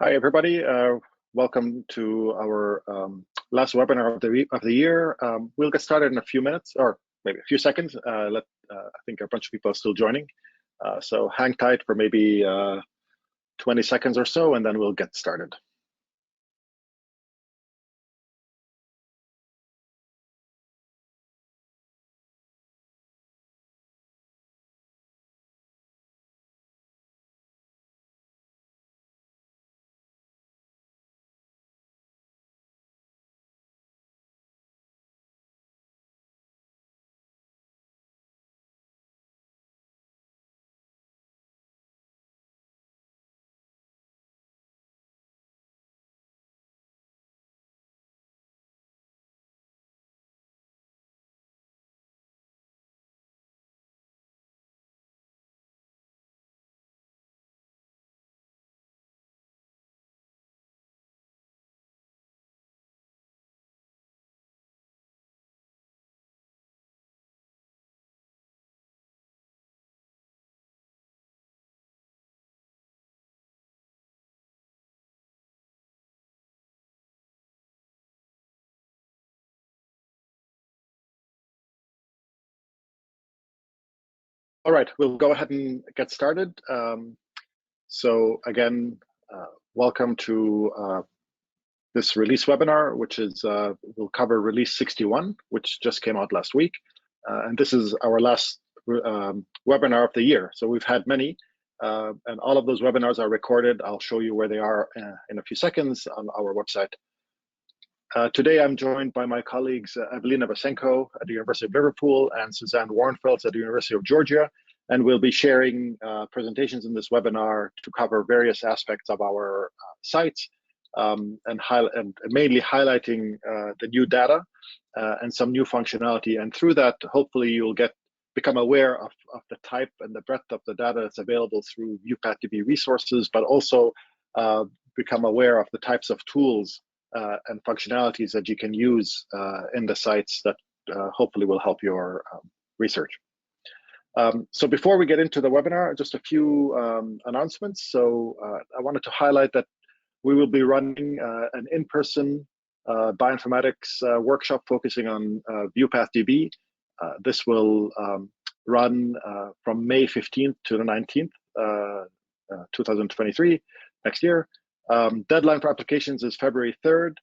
Hi, everybody. Welcome to our last webinar of the year. We'll get started in a few minutes, or maybe a few seconds. I think a bunch of people are still joining. So hang tight for maybe 20 seconds or so, and then we'll get started. All right, we'll go ahead and get started. So again, welcome to this release webinar, which is will cover release 61, which just came out last week. And this is our last webinar of the year. So we've had many, and all of those webinars are recorded. I'll show you where they are in a few seconds on our website. Today, I'm joined by my colleagues, Evelina Basenko at the University of Liverpool and Suzanne Warnfels at the University of Georgia. And we'll be sharing presentations in this webinar to cover various aspects of our sites and mainly highlighting the new data and some new functionality. And through that, hopefully you'll become aware of the type and the breadth of the data that's available through VEuPathDB resources, but also become aware of the types of tools and functionalities that you can use in the sites that hopefully will help your research. So before we get into the webinar, just a few announcements. So I wanted to highlight that we will be running an in-person bioinformatics workshop focusing on VEuPathDB. This will run from May 15th to the 19th, 2023, next year. Deadline for applications is February 3rd.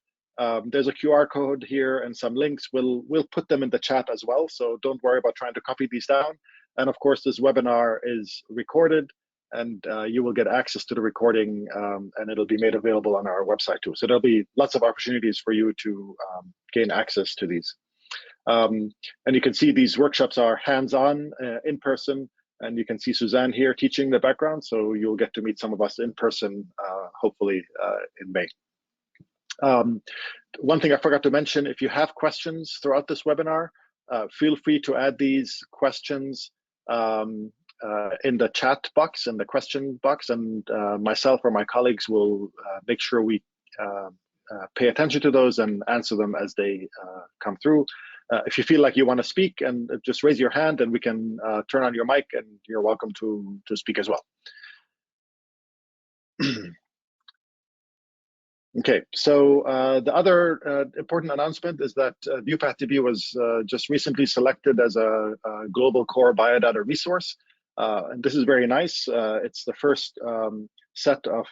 There's a QR code here and some links. We'll put them in the chat as well, so don't worry about trying to copy these down. And of course, this webinar is recorded, and you will get access to the recording, and it'll be made available on our website too. So there'll be lots of opportunities for you to gain access to these. And you can see these workshops are hands-on, in person, and you can see Suzanne here teaching the background, so you'll get to meet some of us in person, hopefully in May. One thing I forgot to mention, if you have questions throughout this webinar, feel free to add these questions in the chat box, in the question box, and myself or my colleagues will make sure we pay attention to those and answer them as they come through. If you feel like you want to speak, and just raise your hand and we can turn on your mic, and you're welcome to speak as well. Okay, so the other important announcement is that VEuPathDB was just recently selected as a global core biodata resource. And this is very nice. It's the first set of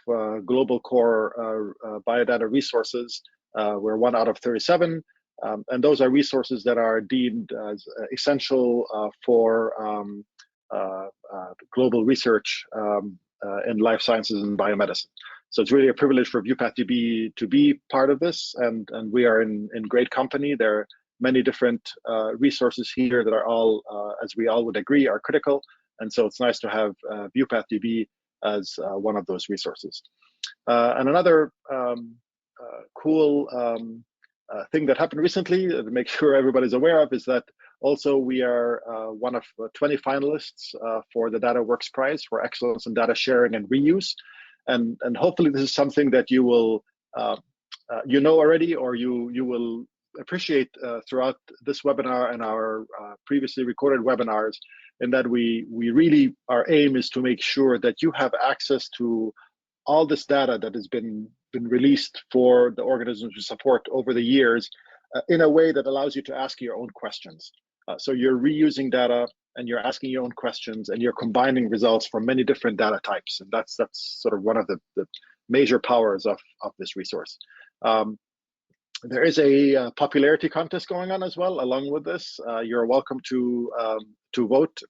global core biodata resources. We're 1 out of 37. And those are resources that are deemed as essential for global research in life sciences and biomedicine. So it's really a privilege for VEuPathDB to be part of this, and we are in great company. There are many different resources here that are all, as we all would agree, are critical. And so it's nice to have VEuPathDB as one of those resources. And another cool thing that happened recently, to make sure everybody's aware of, is that also we are one of 20 finalists for the DataWorks Prize for Excellence in Data Sharing and Reuse. And hopefully this is something that you will, you know already, or you will appreciate throughout this webinar and our previously recorded webinars, in that we really, our aim is to make sure that you have access to all this data that has been released for the organisms we support over the years in a way that allows you to ask your own questions. So you're reusing data and you're asking your own questions and you're combining results from many different data types. And that's sort of one of the major powers of this resource. There is a popularity contest going on as well along with this. You're welcome to vote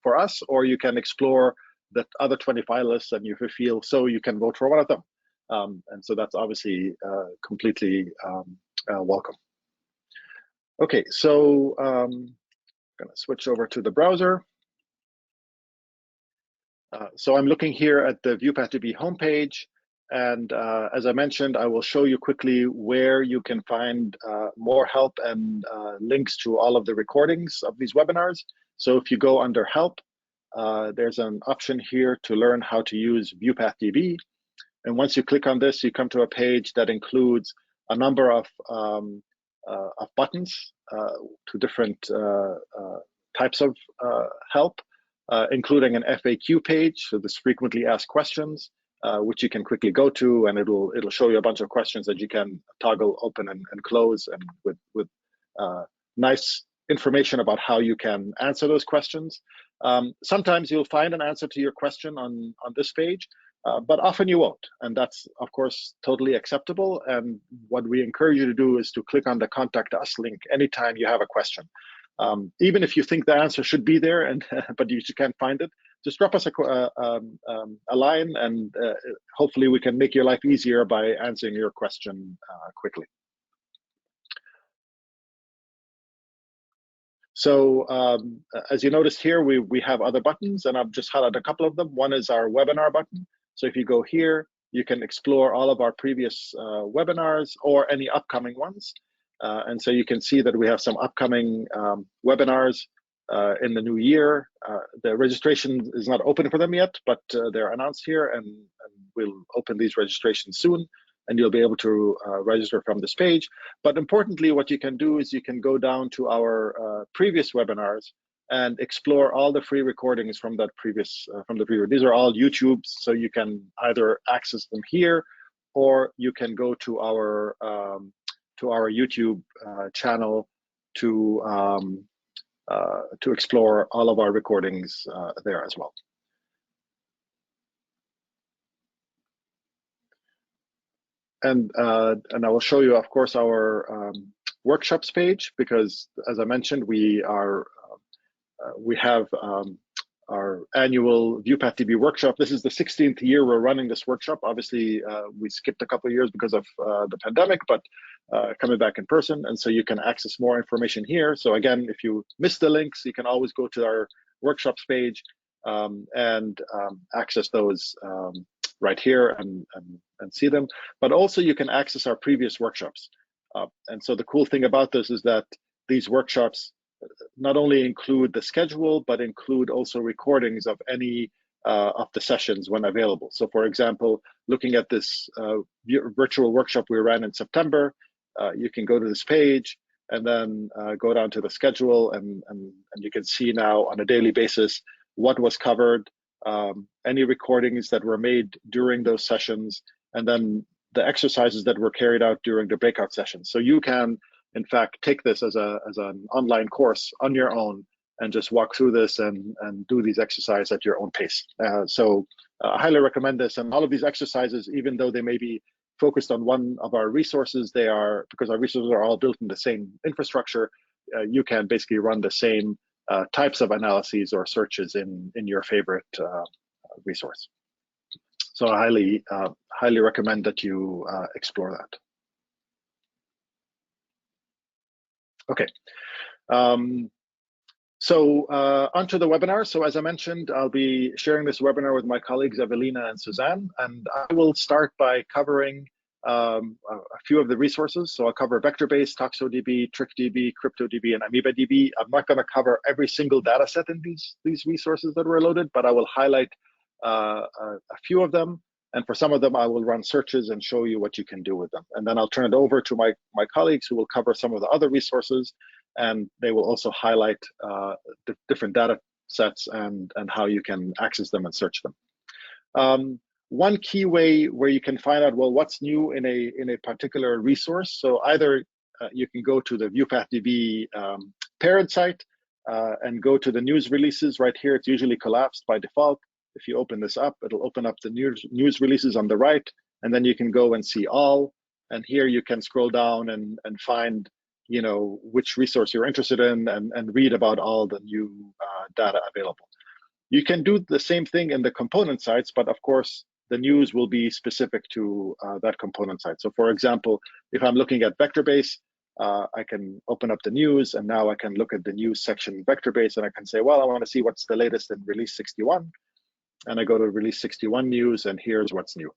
for us, or you can explore the other 20 finalists, and if you feel so, you can vote for one of them. And so that's obviously completely welcome. Okay, so I'm going to switch over to the browser. So I'm looking here at the VEuPathDB homepage. And as I mentioned, I will show you quickly where you can find more help and links to all of the recordings of these webinars. So if you go under help, there's an option here to learn how to use VEuPathDB. And once you click on this, you come to a page that includes a number of buttons to different types of help, including an FAQ page, so this frequently asked questions, which you can quickly go to, and it'll show you a bunch of questions that you can toggle open and close, and with nice information about how you can answer those questions. Sometimes you'll find an answer to your question on this page, but often you won't, and that's of course totally acceptable. And what we encourage you to do is to click on the Contact Us link anytime you have a question. Even if you think the answer should be there, and but you can't find it, just drop us a line, and hopefully we can make your life easier by answering your question quickly. So as you noticed here, we have other buttons, and I've just highlighted a couple of them. One is our webinar button. So if you go here, you can explore all of our previous webinars or any upcoming ones. And so you can see that we have some upcoming webinars in the new year. The registration is not open for them yet, but they're announced here, and we'll open these registrations soon, and you'll be able to register from this page. But importantly, what you can do is you can go down to our previous webinars and explore all the free recordings from that previous These are all YouTubes, so you can either access them here, or you can go to our YouTube channel to explore all of our recordings there as well. And I will show you, of course, our workshops page, because as I mentioned, we have our annual VEuPathDB workshop. This is the 16th year we're running this workshop. Obviously, we skipped a couple of years because of the pandemic, but coming back in person. And so you can access more information here. So again, if you miss the links, you can always go to our workshops page and access those right here and see them. But also you can access our previous workshops. And so the cool thing about this is that these workshops not only include the schedule, but include also recordings of any of the sessions when available. So for example, looking at this virtual workshop we ran in September, you can go to this page and then go down to the schedule, and you can see now on a daily basis what was covered, any recordings that were made during those sessions, and then the exercises that were carried out during the breakout sessions. So you can, in fact, take this as an online course on your own and just walk through this and do these exercises at your own pace. So I highly recommend this. And all of these exercises, even though they may be focused on one of our resources, they are, because our resources are all built in the same infrastructure, you can basically run the same types of analyses or searches in your favorite resource. So I highly recommend that you explore that. Okay, so onto the webinar. So as I mentioned, I'll be sharing this webinar with my colleagues Evelina and Suzanne, and I will start by covering a few of the resources. So I'll cover vector-based, ToxoDB, TrickDB, CryptoDB, and AmoebaDB. I'm not going to cover every single data set in these resources that were loaded, but I will highlight a few of them. And for some of them, I will run searches and show you what you can do with them. And then I'll turn it over to my colleagues who will cover some of the other resources, and they will also highlight the different data sets and how you can access them and search them. one key way where you can find out, well, what's new in a particular resource. So either you can go to the VEuPathDB parent site and go to the news releases right here. It's usually collapsed by default. If you open this up, it'll open up the news releases on the right, and then you can go and see all. And here you can scroll down and find, which resource you're interested in and read about all the new data available. You can do the same thing in the component sites, but of course, the news will be specific to that component site. So for example, if I'm looking at VectorBase, I can open up the news, and now I can look at the news section in VectorBase, and I can say, well, I want to see what's the latest in release 61. And I go to release 61 news, and here's what's new.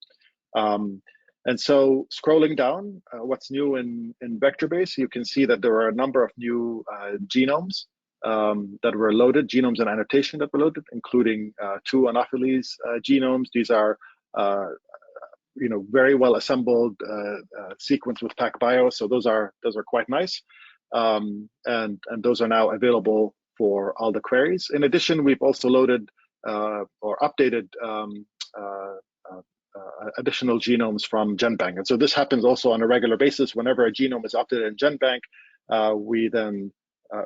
And so scrolling down, what's new in VectorBase, you can see that there are a number of new genomes that were loaded, genomes and annotation that were loaded, including 2 Anopheles genomes. These are very well assembled sequence with PacBio, so those are quite nice, and those are now available for all the queries. In addition, we've also loaded or updated additional genomes from GenBank, and so this happens also on a regular basis. Whenever a genome is updated in GenBank, we then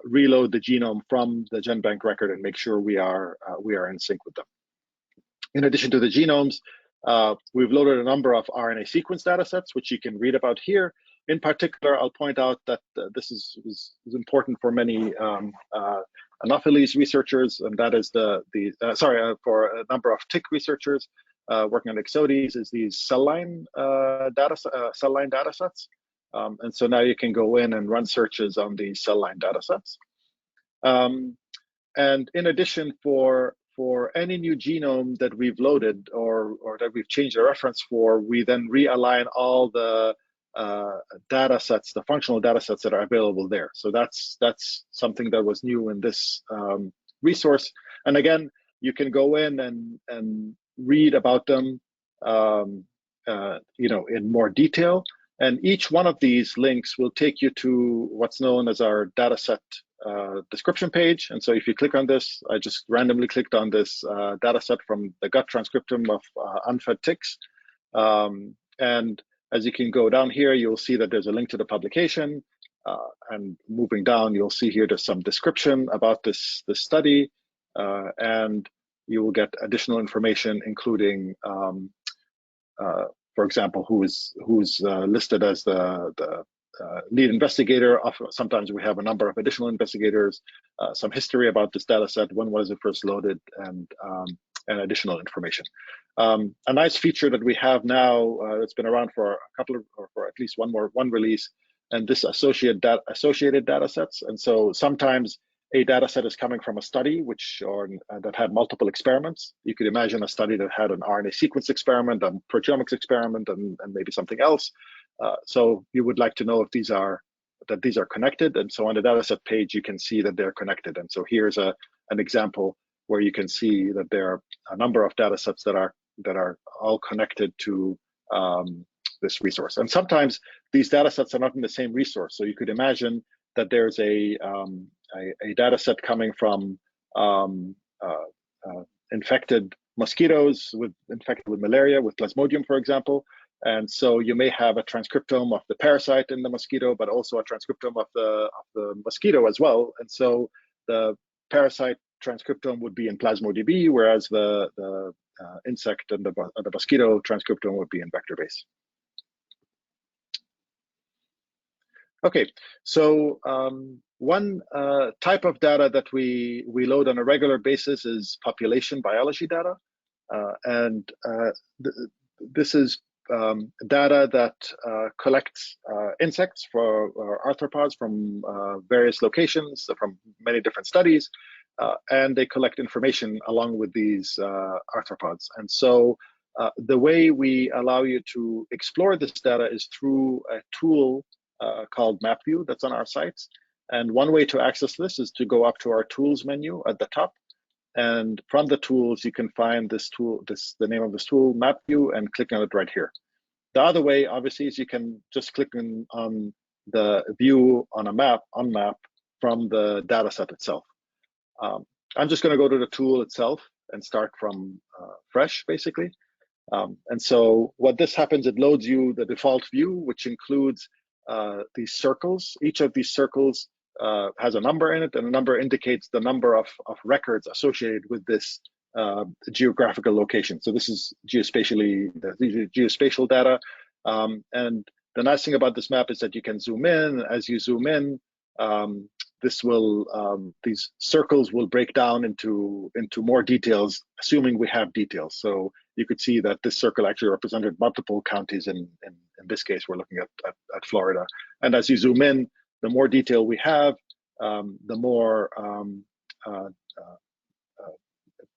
reload the genome from the GenBank record and make sure we are in sync with them. In addition to the genomes, we've loaded a number of RNA sequence data sets, which you can read about here. In particular, I'll point out that this is important for many Anopheles researchers, and that is for a number of tick researchers working on Ixodes, is these cell line data sets. And so now you can go in and run searches on these cell line data sets. And in addition, for any new genome that we've loaded or that we've changed the reference for, we then realign all the data sets, the functional data sets that are available there. So that's something that was new in this resource. And again, you can go in and read about them, in more detail. And each one of these links will take you to what's known as our dataset description page. And so if you click on this, I just randomly clicked on this dataset from the gut transcriptome of unfed ticks. And as you can go down here, you'll see that there's a link to the publication. And moving down, you'll see here there's some description about this study. And you will get additional information, including for example, who's listed as the lead investigator. Sometimes we have a number of additional investigators, some history about this data set, when was it first loaded, and additional information. A nice feature that we have now, it's been around for for at least one release, and this associated data sets. And so sometimes a data set is coming from a study that had multiple experiments. You could imagine a study that had an RNA sequence experiment, a proteomics experiment, and maybe something else. So you would like to know if these are connected. And so on the data set page, you can see that they're connected. And so here's an example where you can see that there are a number of data sets that are all connected to this resource. And sometimes these data sets are not in the same resource. So you could imagine that there's a data set coming from infected mosquitoes infected with malaria, with Plasmodium, for example. And so you may have a transcriptome of the parasite in the mosquito, but also a transcriptome of the mosquito as well. And so the parasite transcriptome would be in PlasmoDB, whereas the insect and the mosquito transcriptome would be in VectorBase. Okay, so one type of data that we load on a regular basis is population biology data. This is data that collects insects or arthropods from various locations, from many different studies, and they collect information along with these arthropods. And so the way we allow you to explore this data is through a tool called MapView that's on our sites. And one way to access this is to go up to our tools menu at the top. And from the tools, you can find this tool, the name of this tool, MapView, and click on it right here. The other way, obviously, is you can just click on the view on map from the data set itself. I'm just going to go to the tool itself and start from fresh, basically. And so what this happens, it loads you the default view, which includes these circles. Each of these circles has a number in it, and the number indicates the number of records associated with this geographical location. So this is geospatial data. And the nice thing about this map is that you can zoom in. As you zoom in, these circles will break down into more details, assuming we have details. So you could see that this circle actually represented multiple counties. In this case, we're looking at Florida. And as you zoom in, the more detail we have, the more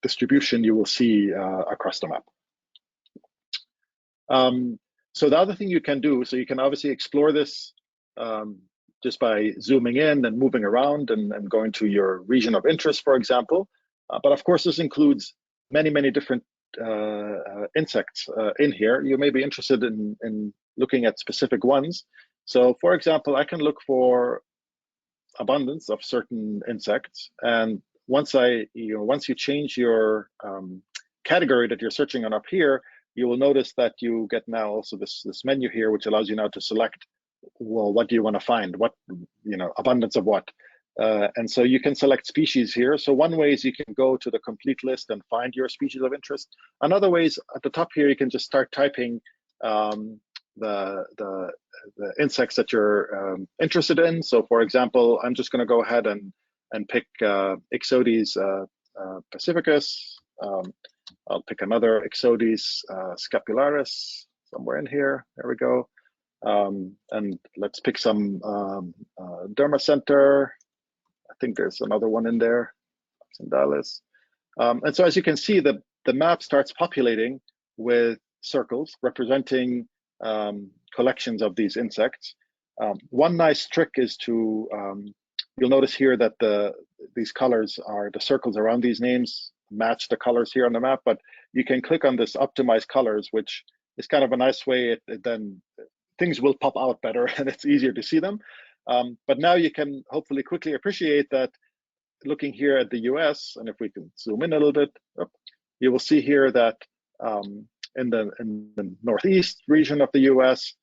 distribution you will see across the map. So the other thing you can do, so you can obviously explore this just by zooming in and moving around and going to your region of interest, for example. But of course, this includes many, many different insects in here. You may be interested in looking at specific ones. So for example, I can look for abundance of certain insects. And once you change your category that you're searching on up here, you will notice that you get now also this menu here, which allows you now to select, well, what do you want to find? What, abundance of what? And so you can select species here. So one way is you can go to the complete list and find your species of interest. Another way is at the top here, you can just start typing the insects that you're interested in. So for example, I'm just going to go ahead and pick Ixodes pacificus. I'll pick another Ixodes scapularis somewhere in here. There we go. And let's pick some Dermacenter. I think there's another one in there, Oxendalis. And so as you can see, the map starts populating with circles representing collections of these insects. One nice trick is to, you'll notice here that these colors are, the circles around these names match the colors here on the map, but you can click on this optimize colors, which is kind of a nice way, then things will pop out better and it's easier to see them. But now you can hopefully quickly appreciate that looking here at the US, and if we can zoom in a little bit, you will see here that in the northeast region of the US,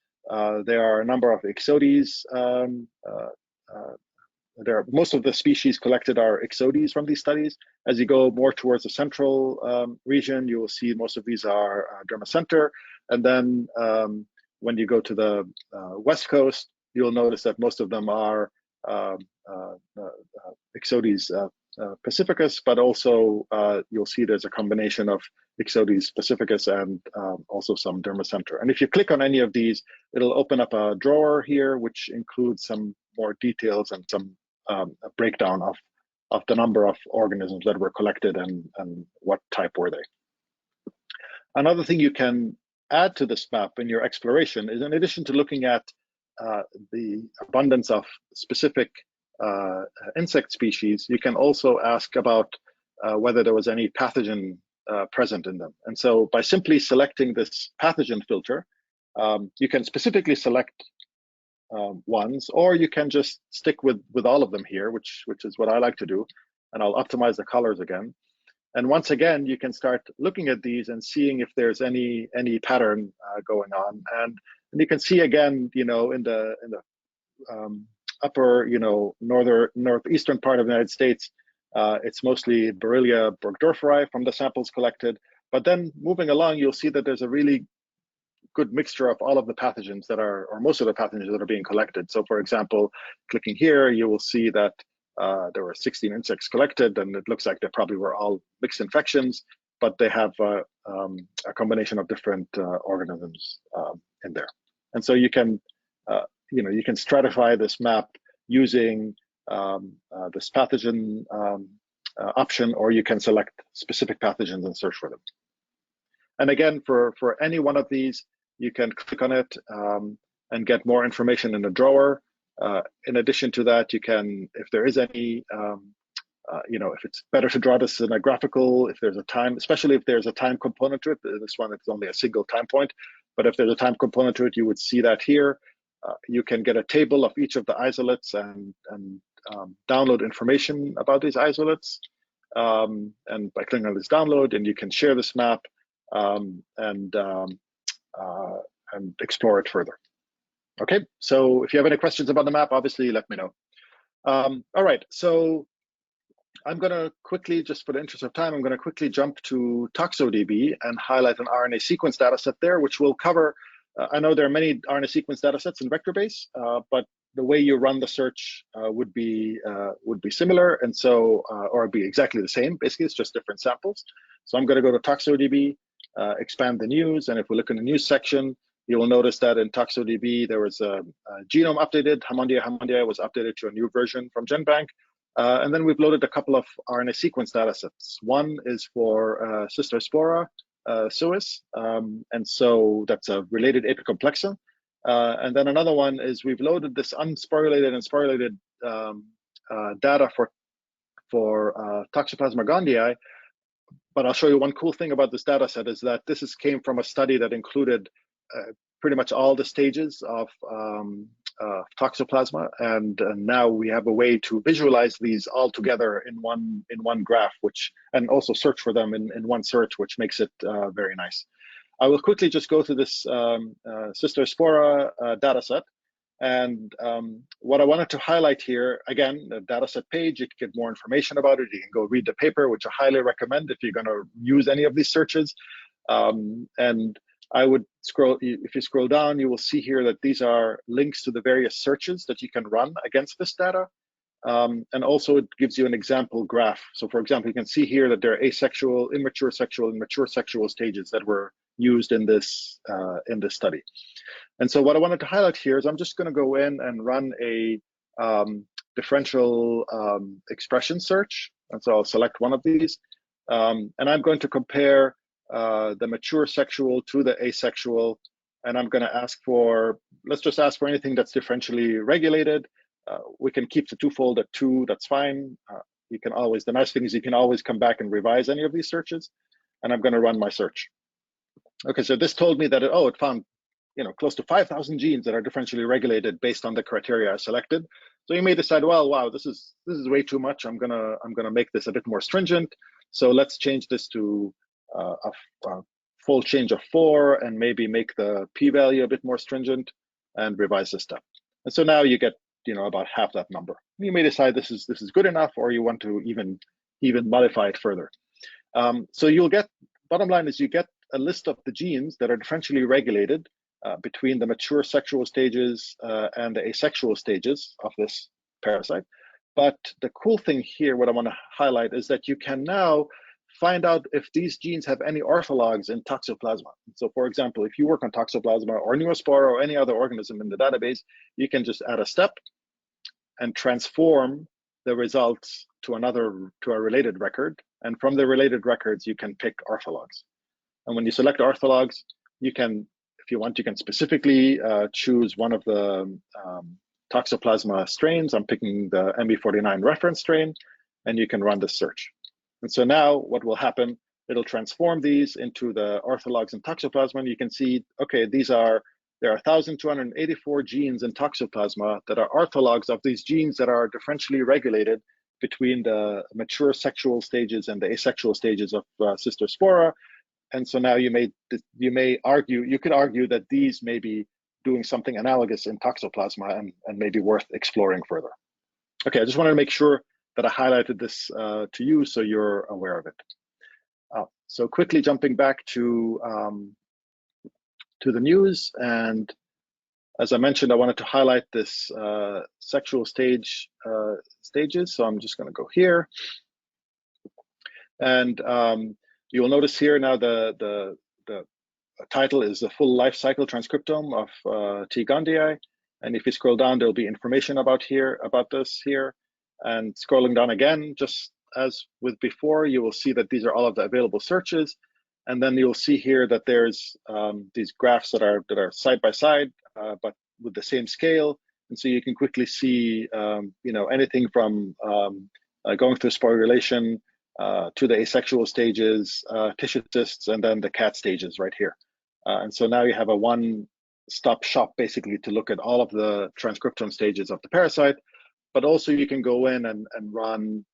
there are a number of Ixodes. Most of the species collected are Ixodes from these studies. As you go more towards the central region, you will see most of these are Dermacenter. And then when you go to the west coast, you'll notice that most of them are Ixodes pacificus, but also you'll see there's a combination of Ixodes pacificus and also some Dermacenter. And if you click on any of these, it'll open up a drawer here, which includes some more details and some a breakdown of the number of organisms that were collected and what type were they. Another thing you can add to this map in your exploration is, in addition to looking at the abundance of specific insect species, you can also ask about whether there was any pathogen present in them. And so by simply selecting this pathogen filter, you can specifically select ones, or you can just stick with all of them here, which is what I like to do. And I'll optimize the colors again. And once again, you can start looking at these and seeing if there's any pattern going on. And you can see again, in the upper, northeastern part of the United States, it's mostly Borrelia burgdorferi from the samples collected. But then moving along, you'll see that there's a really good mixture of all of the pathogens that are, or most of the pathogens that are being collected. So for example, clicking here, you will see that there were 16 insects collected, and it looks like they probably were all mixed infections, but they have a combination of different organisms in there. And so you can, you can stratify this map using this pathogen option, or you can select specific pathogens and search for them. And again, for any one of these, you can click on it and get more information in the drawer. In addition to that, you can, if there is any, if it's better to draw this in a graphical, if there's a time, especially if there's a time component to it, this one, it's only a single time point, but if there's a time component to it, you would see that here. You can get a table of each of the isolates and download information about these isolates. And by clicking on this download, and you can share this map and explore it further. Okay, so if you have any questions about the map, obviously let me know. All right, so I'm going to quickly, just for the interest of time, I'm going to quickly jump to ToxoDB and highlight an RNA sequence data set there, which will cover, I know there are many RNA sequence data sets in Vectorbase, but the way you run the search would be similar, and so, or be exactly the same. Basically, it's just different samples. So I'm going to go to ToxoDB, expand the news, and if we look in the news section, you will notice that in ToxoDB, there was a genome updated. Hamondia was updated to a new version from GenBank. And then we've loaded a couple of RNA sequence data sets. One is for Cystospora suis, and so that's a related apicomplexa. And then another one is we've loaded this unsporulated and sporulated data for Toxoplasma gondii. But I'll show you one cool thing about this data set is that this came from a study that included pretty much all the stages of Toxoplasma, and now we have a way to visualize these all together in one graph, and also search for them in one search, which makes it very nice. I will quickly just go through this Cystospora data set, and what I wanted to highlight here, again, the data set page, you can get more information about it. You can go read the paper, which I highly recommend if you're going to use any of these searches. And I would scroll, if you scroll down, you will see here that these are links to the various searches that you can run against this data. And also it gives you an example graph. So for example, you can see here that there are asexual, immature sexual, and mature sexual stages that were used in this study. And so what I wanted to highlight here is I'm just going to go in and run a differential expression search. And so I'll select one of these. And I'm going to compare the mature sexual to the asexual, and I'm going to ask for, let's just ask for anything that's differentially regulated. We can keep the twofold at 2, that's fine. You can always, the nice thing is you can always come back and revise any of these searches, and I'm going to run my search. Okay, so this told me that it found close to 5,000 genes that are differentially regulated based on the criteria I selected. So you may decide, well, wow, this is way too much. I'm gonna make this a bit more stringent. So let's change this to a full change of 4 and maybe make the p-value a bit more stringent and revise this step. And so now you get about half that number. You may decide this is good enough, or you want to even modify it further. So you'll get, bottom line is you get a list of the genes that are differentially regulated between the mature sexual stages and the asexual stages of this parasite. But the cool thing here, what I want to highlight, is that you can now find out if these genes have any orthologs in Toxoplasma. So for example, if you work on Toxoplasma or Neospora or any other organism in the database, you can just add a step and transform the results to a related record. And from the related records, you can pick orthologs. And when you select orthologs, you can, if you want, you can specifically choose one of the Toxoplasma strains. I'm picking the MB49 reference strain, and you can run the search. And so now what will happen, it'll transform these into the orthologs in Toxoplasma, and you can see, okay, there are 1,284 genes in Toxoplasma that are orthologs of these genes that are differentially regulated between the mature sexual stages and the asexual stages of Cystospora. And so now you could argue that these may be doing something analogous in Toxoplasma and may be worth exploring further. Okay, I just wanted to make sure that I highlighted this to you so you're aware of it. So quickly jumping back to the news, and as I mentioned, I wanted to highlight this sexual stages. So I'm just going to go here, and you'll notice here now the title is the full life cycle transcriptome of T. gondii, and if you scroll down, there'll be information about this here. And scrolling down again, just as with before, you will see that these are all of the available searches. And then you'll see here that there's these graphs that are side by side, but with the same scale. And so you can quickly see, anything from going through sporulation to the asexual stages, tissue cysts, and then the cat stages right here. And so now you have a one-stop shop basically to look at all of the transcriptome stages of the parasite. But also you can go in and run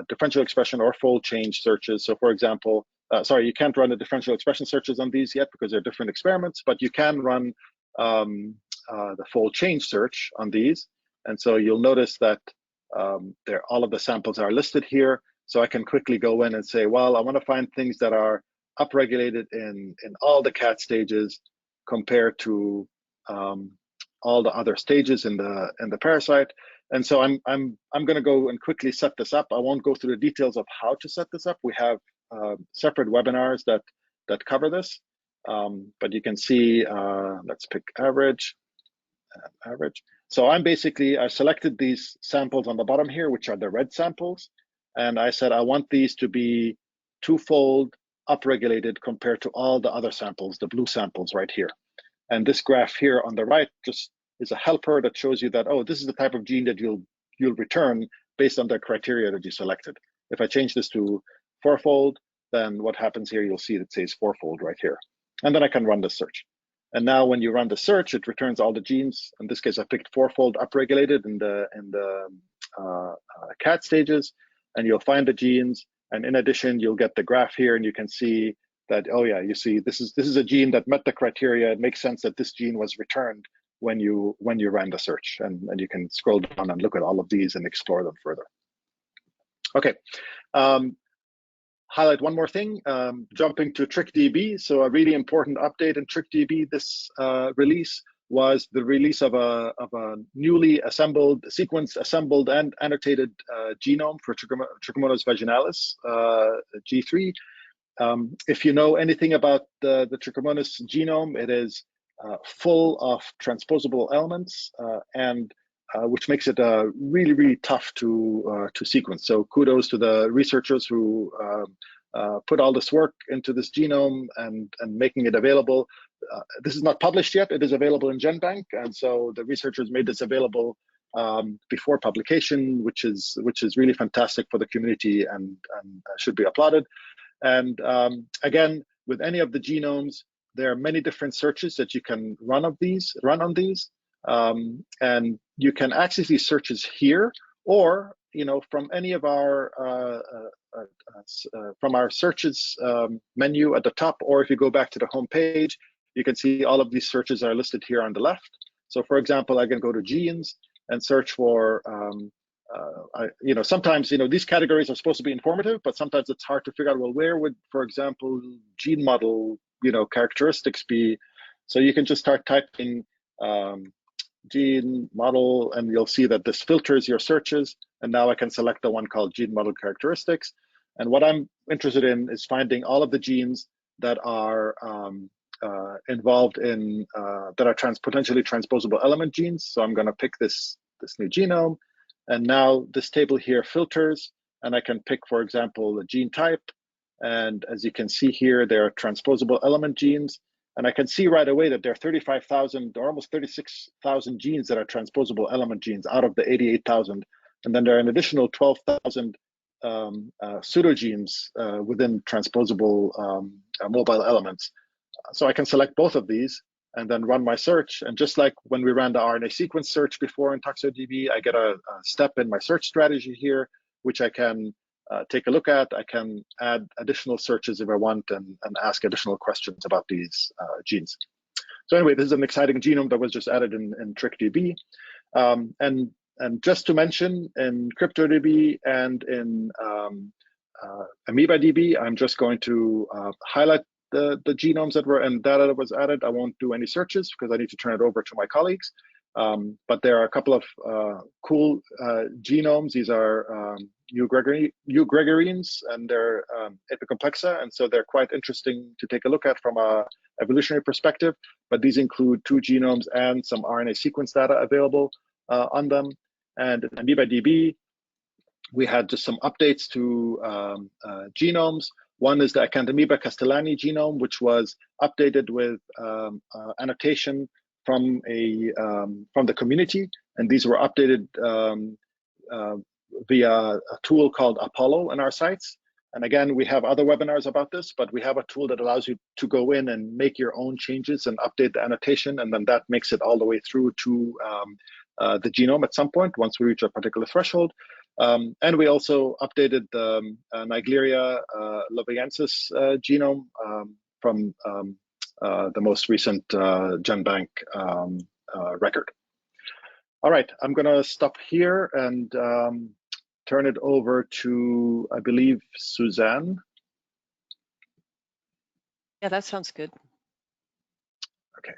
differential expression or fold change searches. So for example, sorry, you can't run the differential expression searches on these yet because they're different experiments, but you can run the fold change search on these. And so you'll notice that all of the samples are listed here. So I can quickly go in and say, well, I want to find things that are upregulated in all the cat stages compared to all the other stages in the parasite. And so I'm going to go and quickly set this up. I won't go through the details of how to set this up. We have separate webinars that cover this. But you can see, let's pick average. So I selected these samples on the bottom here, which are the red samples. And I said, I want these to be twofold upregulated compared to all the other samples, the blue samples right here. And this graph here on the right just is a helper that shows you that, oh, this is the type of gene that you'll return based on the criteria that you selected. If I change this to fourfold, then what happens here, you'll see it says fourfold right here. And then I can run the search. And now when you run the search, it returns all the genes. In this case, I picked fourfold upregulated in the cat stages, and you'll find the genes. And in addition, you'll get the graph here, and you can see that, oh yeah, you see this is a gene that met the criteria. It makes sense that this gene was returned when you ran the search. And you can scroll down and look at all of these and explore them further. Okay. Highlight one more thing, jumping to TrickDB. So a really important update in TrickDB this release was the release of a newly sequenced, assembled, and annotated genome for Trichomonas vaginalis, G3. If you know anything about the Trichomonas genome, it is full of transposable elements and which makes it really, really tough to sequence. So kudos to the researchers who put all this work into this genome and making it available. This is not published yet. It is available in GenBank, and so the researchers made this available before publication, which is really fantastic for the community and should be applauded. And again, with any of the genomes, there are many different searches that you can run on these. And you can access these searches here, or from any of our from our searches menu at the top, or if you go back to the home page, you can see all of these searches are listed here on the left. So for example, I can go to genes and search for sometimes these categories are supposed to be informative, but sometimes it's hard to figure out, well, where would, for example, gene model characteristics be? So you can just start typing gene model, and you'll see that this filters your searches. And now I can select the one called gene model characteristics. And what I'm interested in is finding all of the genes that are involved in that are potentially transposable element genes. So I'm going to pick this new genome, and now this table here filters, and I can pick, for example, a gene type. And as you can see here, there are transposable element genes. And I can see right away that there are 35,000 or almost 36,000 genes that are transposable element genes out of the 88,000. And then there are an additional 12,000 pseudogenes within transposable mobile elements. So I can select both of these and then run my search. And just like when we ran the RNA sequence search before in TuxeDB, I get a step in my search strategy here, which I can take a look at. I can add additional searches if I want and ask additional questions about these genes. So anyway, this is an exciting genome that was just added in TrickDB. And just to mention, in CryptoDB and in AmoebaDB, I'm just going to highlight the genomes that were and data that was added. I won't do any searches because I need to turn it over to my colleagues. But there are a couple of cool genomes. These are eugregorines, and they're epicomplexa, and so they're quite interesting to take a look at from a evolutionary perspective. But these include 2 genomes and some RNA sequence data available on them. And in AmoebaDB, we had just some updates to genomes. One is the Acanthamoeba castellani genome, which was updated with annotation from the community, and these were updated via a tool called Apollo in our sites. And again, we have other webinars about this, but we have a tool that allows you to go in and make your own changes and update the annotation, and then that makes it all the way through to the genome at some point once we reach a particular threshold. And we also updated the Naegleria loviensis genome from the most recent GenBank record. All right, I'm going to stop here and turn it over to, I believe, Suzanne. Yeah, that sounds good. Okay.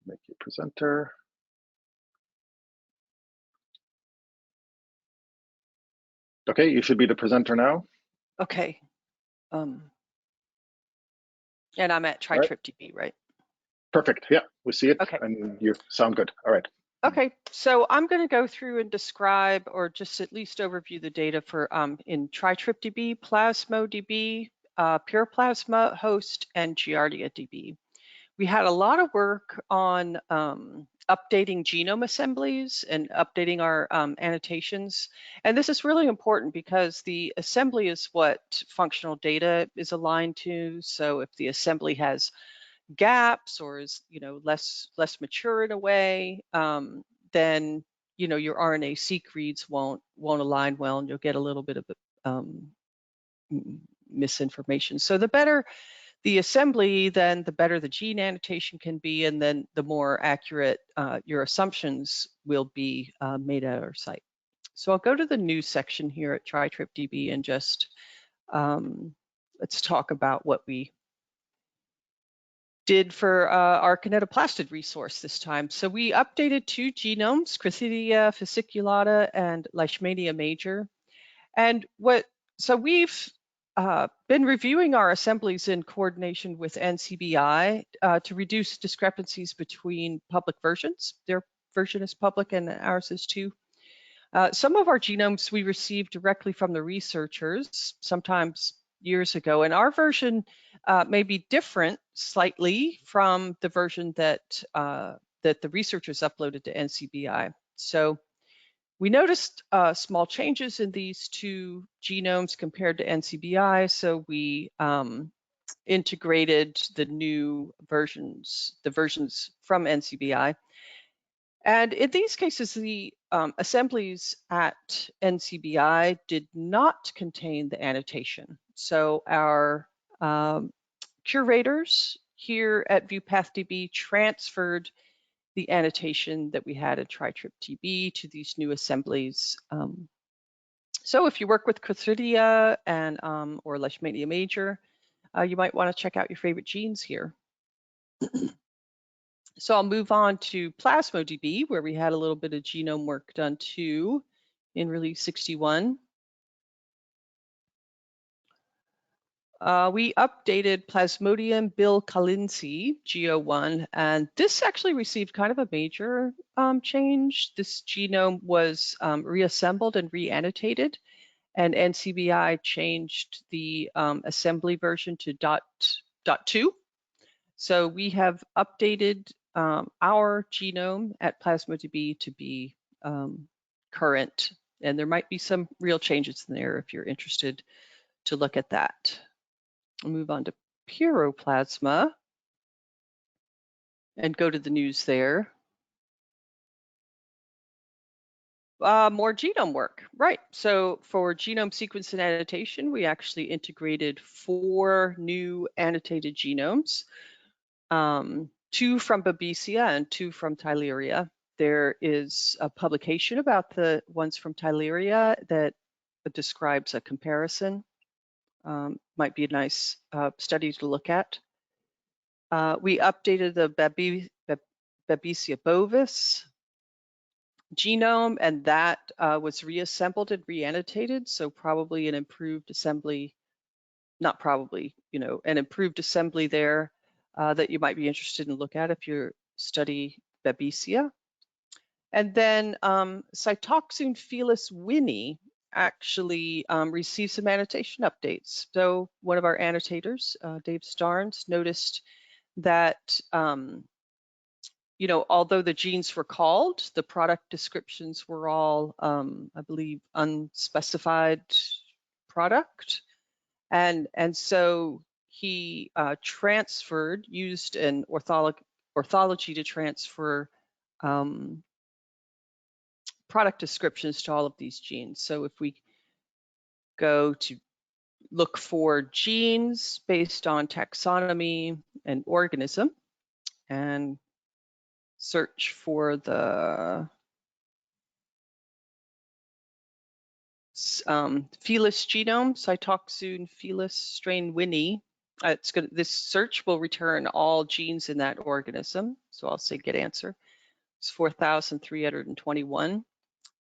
Make you presenter. Okay, you should be the presenter now. Okay. And I'm at TriTripDB, right? Perfect. Yeah, we see it. Okay. And you sound good. All right. Okay, so I'm going to go through and describe, or just at least overview the data for in TriTripDB, PlasmoDB, Pure Plasma Host, and GiardiaDB. We had a lot of work on updating genome assemblies and updating our annotations. And this is really important because the assembly is what functional data is aligned to. So if the assembly has gaps or is less mature in a way, then your RNA-seq reads won't align well, and you'll get a little bit of misinformation. So the better the assembly, then the better the gene annotation can be, and then the more accurate your assumptions will be made at our site. So I'll go to the news section here at TriTripDB and just let's talk about what we did for our kinetoplastid resource this time. So we updated 2 genomes, Crithidia fasciculata and Leishmania major. And so we've been reviewing our assemblies in coordination with NCBI to reduce discrepancies between public versions. Their version is public and ours is too. Some of our genomes we received directly from the researchers, sometimes years ago, and our version may be different slightly from the version that the researchers uploaded to NCBI. So we noticed small changes in these 2 genomes compared to NCBI, so we integrated the new versions, from NCBI. And in these cases, the assemblies at NCBI did not contain the annotation. So our curators here at VEuPathDB transferred the annotation that we had at TriTripDB to these new assemblies. So if you work with Crithidia and or Leishmania major, you might want to check out your favorite genes here. So I'll move on to PlasmoDB, where we had a little bit of genome work done too in release 61. We updated Plasmodium bilkalinsi, GO1, and this actually received kind of a major change. This genome was reassembled and re-annotated, and NCBI changed the assembly version to .2. So we have updated our genome at PlasmoDB to be current, and there might be some real changes in there if you're interested to look at that. I'll move on to Pyroplasma and go to the news there. More genome work, right? So for genome sequence and annotation, we actually integrated 4 new annotated genomes, 2 from Babesia and 2 from Theileria. There is a publication about the ones from Theileria that describes a comparison. Might be a nice study to look at. We updated the Babesia bovis genome, and that was reassembled and re-annotated, so probably an improved assembly, not probably, an improved assembly there that you might be interested in look at if you study Babesia. And then Cytoxine felis winnie actually received some annotation updates. So one of our annotators, Dave Starnes, noticed that although the genes were called, the product descriptions were all, I believe, unspecified product. And so he used an orthology to transfer product descriptions to all of these genes. So if we go to look for genes based on taxonomy and organism and search for the Felis genome, Cytoxin Felis strain Winnie. This search will return all genes in that organism. So I'll say get answer. It's 4,321.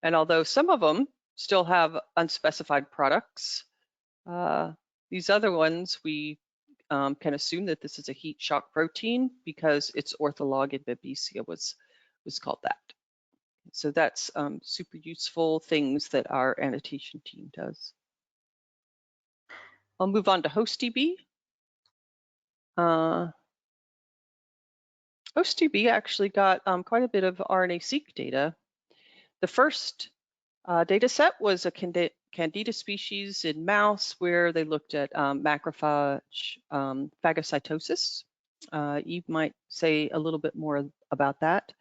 And although some of them still have unspecified products, these other ones we can assume that this is a heat shock protein because its ortholog in Babesia was called that. So that's super useful things that our annotation team does. I'll move on to HostDB. HostDB actually got quite a bit of RNA-seq data. The first data set was a Candida species in mouse where they looked at macrophage phagocytosis. Eve might say a little bit more about that.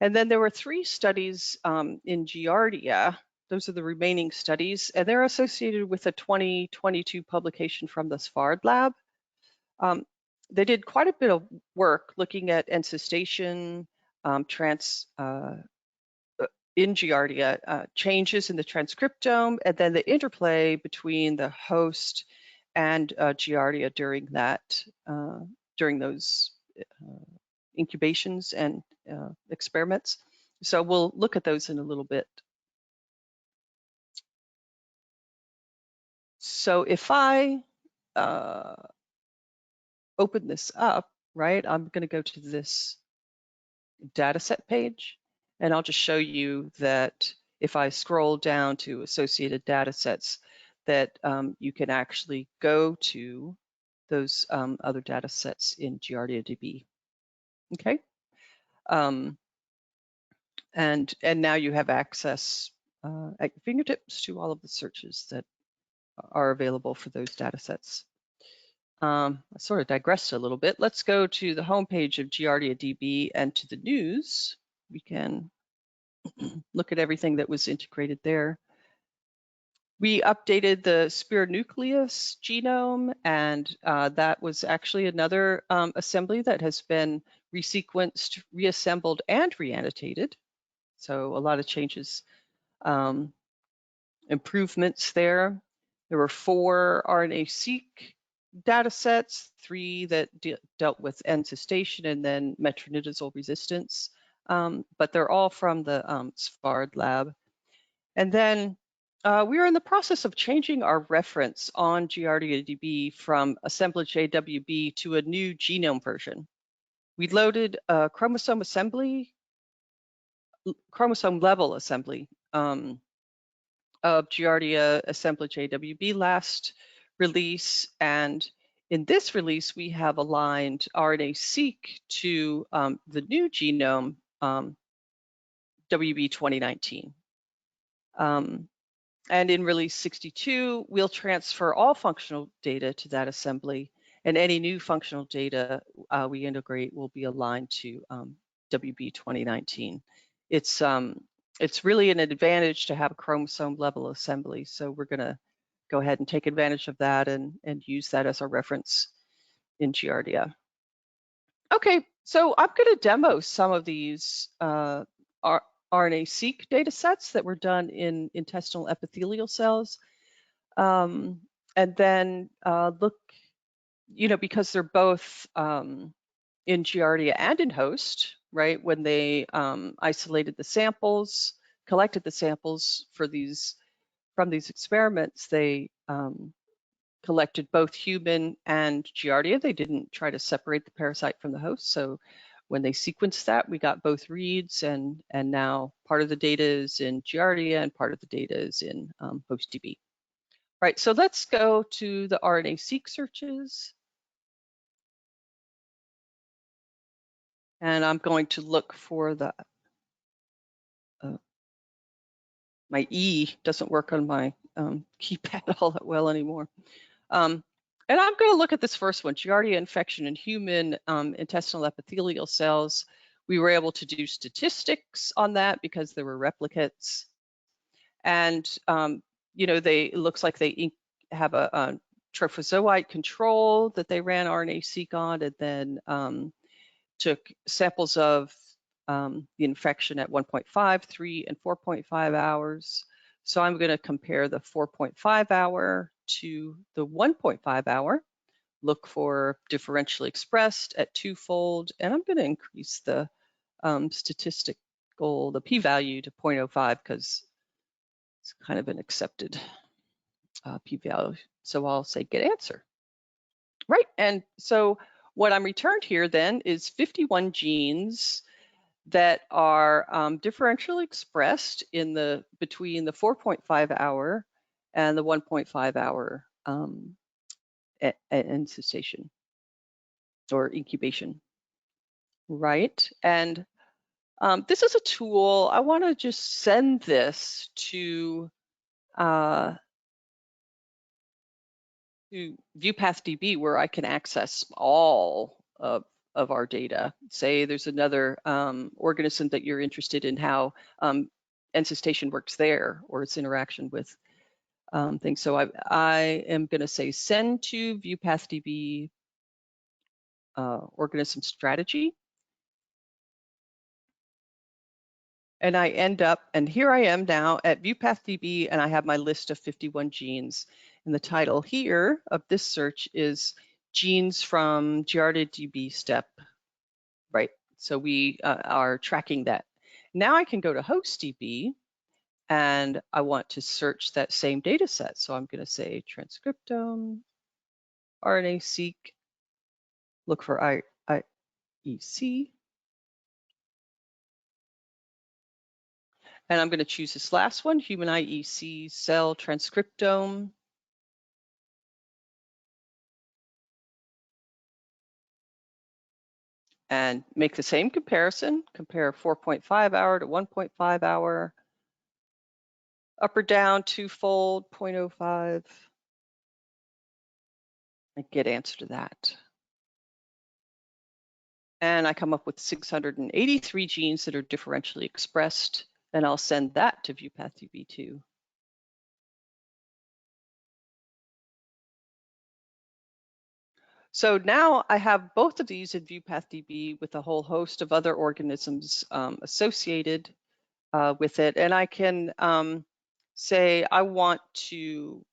And then there were 3 studies in Giardia. Those are the remaining studies, and they're associated with a 2022 publication from the SVARD lab. They did quite a bit of work looking at encystation, in Giardia, changes in the transcriptome, and then the interplay between the host and Giardia during those incubations and experiments. So we'll look at those in a little bit. So if I open this up, right, I'm going to go to this dataset page, and I'll just show you that if I scroll down to associated datasets, that you can actually go to those other datasets in GiardiaDB. Okay. And now you have access at your fingertips to all of the searches that are available for those datasets. I sort of digressed a little bit. Let's go to the homepage of GiardiaDB and to the news. We can look at everything that was integrated there. We updated the spironucleus genome, and that was actually another assembly that has been resequenced, reassembled, and reannotated. So a lot of changes, improvements there. There were 4 RNA-seq data sets, 3 that dealt with encystation and then metronidazole resistance, but they're all from the SVARD lab. And then we are in the process of changing our reference on GiardiaDB from assemblage AWB to a new genome version. We loaded a chromosome level assembly of Giardia assemblage AWB last release, and in this release we have aligned RNA-seq to the new genome WB 2019. And in release 62, we'll transfer all functional data to that assembly, and any new functional data we integrate will be aligned to WB 2019. It's really an advantage to have a chromosome level assembly, so we're going to go ahead and take advantage of that and use that as a reference in Giardia. Okay, so I'm going to demo some of these RNA-seq data sets that were done in intestinal epithelial cells, and then look, because they're both in Giardia and in host, right? When they isolated the samples, collected the samples from these experiments, they collected both human and Giardia. They didn't try to separate the parasite from the host. So when they sequenced that, we got both reads, and now part of the data is in Giardia and part of the data is in HostDB. All right, so let's go to the RNA-seq searches. And I'm going to look for the, my E doesn't work on my keypad all that well anymore. And I'm going to look at this first one, Giardia infection in human intestinal epithelial cells. We were able to do statistics on that because there were replicates. And, it looks like they have a trophozoite control that they ran RNA-seq on, and then took samples of the infection at 1.5, 3, and 4.5 hours. So I'm going to compare the 4.5 hour to the 1.5 hour, look for differentially expressed at twofold, and I'm going to increase the the p-value to 0.05 because it's kind of an accepted p-value. So I'll say get answer. Right, and so what I'm returned here then is 51 genes that are differentially expressed in between the 4.5 hour and the 1.5 hour incubation or incubation, right? And this is a tool. I want to just send this to VEuPathDB, where I can access all of our data. Say there's another organism that you're interested in how encystation works there, or its interaction with things. So I am going to say send to VEuPathDB organism strategy. And I end up, and here I am now at VEuPathDB, and I have my list of 51 genes. And the title here of this search is genes from GiardiaDB step, right? So we are tracking that. Now I can go to HostDB, and I want to search that same data set. So I'm going to say transcriptome, RNA-seq, look for IEC. And I'm going to choose this last one, human IEC cell transcriptome. And make the same comparison, compare 4.5 hour to 1.5 hour, up or down twofold, 0.05, and get answer to that. And I come up with 683 genes that are differentially expressed, and I'll send that to VEuPathDB too. So now I have both of these in VEuPathDB with a whole host of other organisms associated with it. And I can say I want to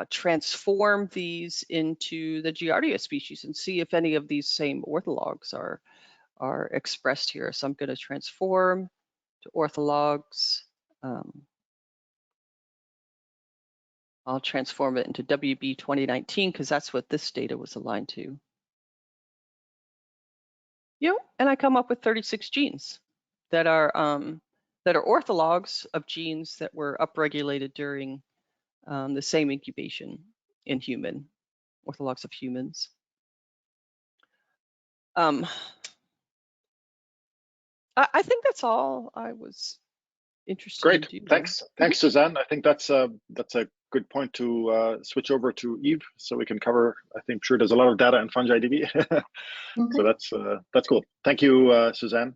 transform these into the Giardia species and see if any of these same orthologs are expressed here. So I'm going to transform to orthologs. I'll transform it into WB 2019 because that's what this data was aligned to. And I come up with 36 genes that are orthologs of genes that were upregulated during the same incubation in human, orthologs of humans. I think that's all I was interested in doing. Thanks, Suzanne. I think that's a good point to switch over to Eve, so we can cover. I'm sure there's a lot of data in FungiDB, so that's cool. Thank you, Suzanne.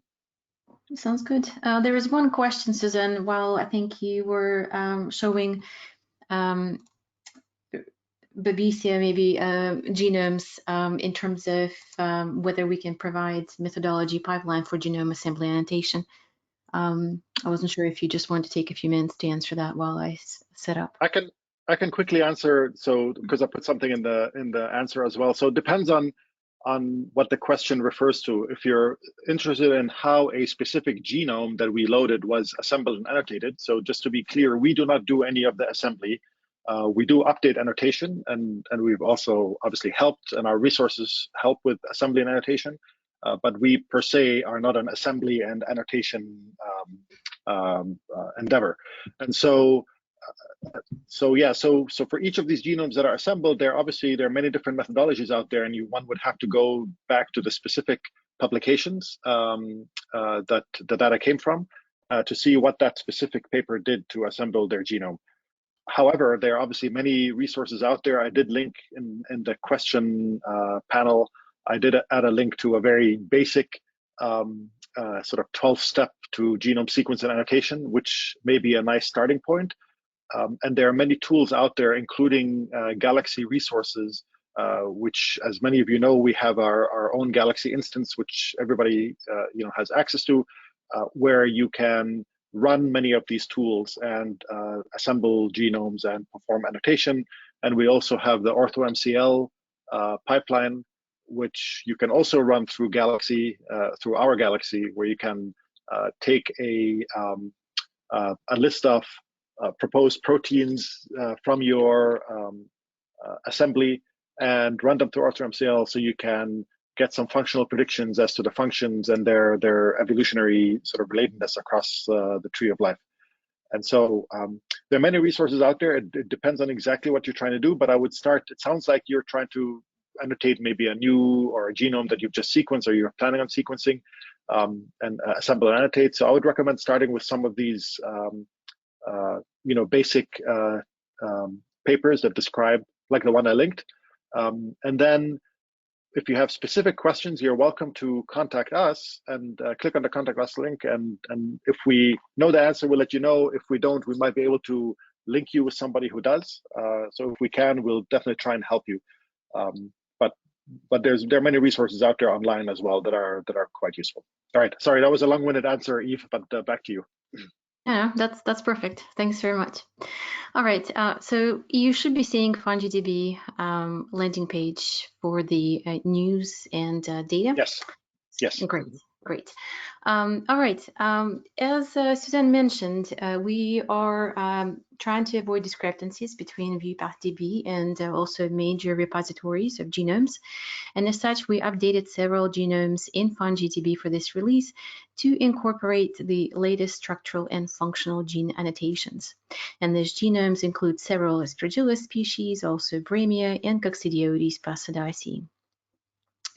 Sounds good. There is one question, Suzanne. While I think you were showing Babesia, maybe genomes in terms of whether we can provide methodology pipeline for genome assembly annotation. I wasn't sure if you just wanted to take a few minutes to answer that while I set up. I can quickly answer. So because I put something in the answer as well. So it depends on what the question refers to. If you're interested in how a specific genome that we loaded was assembled and annotated. So just to be clear, we do not do any of the assembly. We do update annotation, and we've also obviously helped, and our resources help with assembly and annotation. But we per se are not an assembly and annotation endeavor. And so for each of these genomes that are assembled, there are many different methodologies out there, and one would have to go back to the specific publications that the data came from to see what that specific paper did to assemble their genome. However, there are obviously many resources out there. I did link in the question panel, I did add a link to a very basic sort of 12-step to genome sequence and annotation, which may be a nice starting point. And there are many tools out there, including Galaxy resources, which, as many of you know, we have our own Galaxy instance, which everybody has access to, where you can run many of these tools and assemble genomes and perform annotation. And we also have the OrthoMCL pipeline, which you can also run through Galaxy, through our Galaxy, where you can take a list of proposed proteins from your assembly and run them through OrthoMCL, so you can get some functional predictions as to the functions and their evolutionary sort of relatedness across the tree of life. And so there are many resources out there. It depends on exactly what you're trying to do, but I would start, it sounds like you're trying to annotate maybe a new or a genome that you've just sequenced or you're planning on sequencing, and assemble and annotate. So I would recommend starting with some of these basic papers that describe, like the one I linked. And then if you have specific questions, you're welcome to contact us and click on the Contact Us link. And if we know the answer, we'll let you know. If we don't, we might be able to link you with somebody who does. So if we can, we'll definitely try and help you. But there are many resources out there online as well that are quite useful. All right, sorry, that was a long-winded answer, Eve, but back to you. Yeah, that's perfect. Thanks very much. All right, so you should be seeing FungiDB landing page for the news and data. Yes. Yes. Great. All right. As Suzanne mentioned, we are trying to avoid discrepancies between VEuPathDB and also major repositories of genomes. And as such, we updated several genomes in FungiDB for this release to incorporate the latest structural and functional gene annotations. And these genomes include several Aspergillus species, also Bremia and Coccidioides passadicei.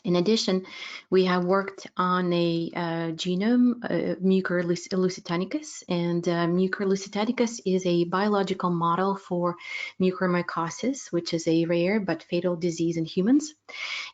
In addition, we have worked on a genome, Mucor lusitanicus, and Mucor lusitanicus is a biological model for mucormycosis, which is a rare but fatal disease in humans.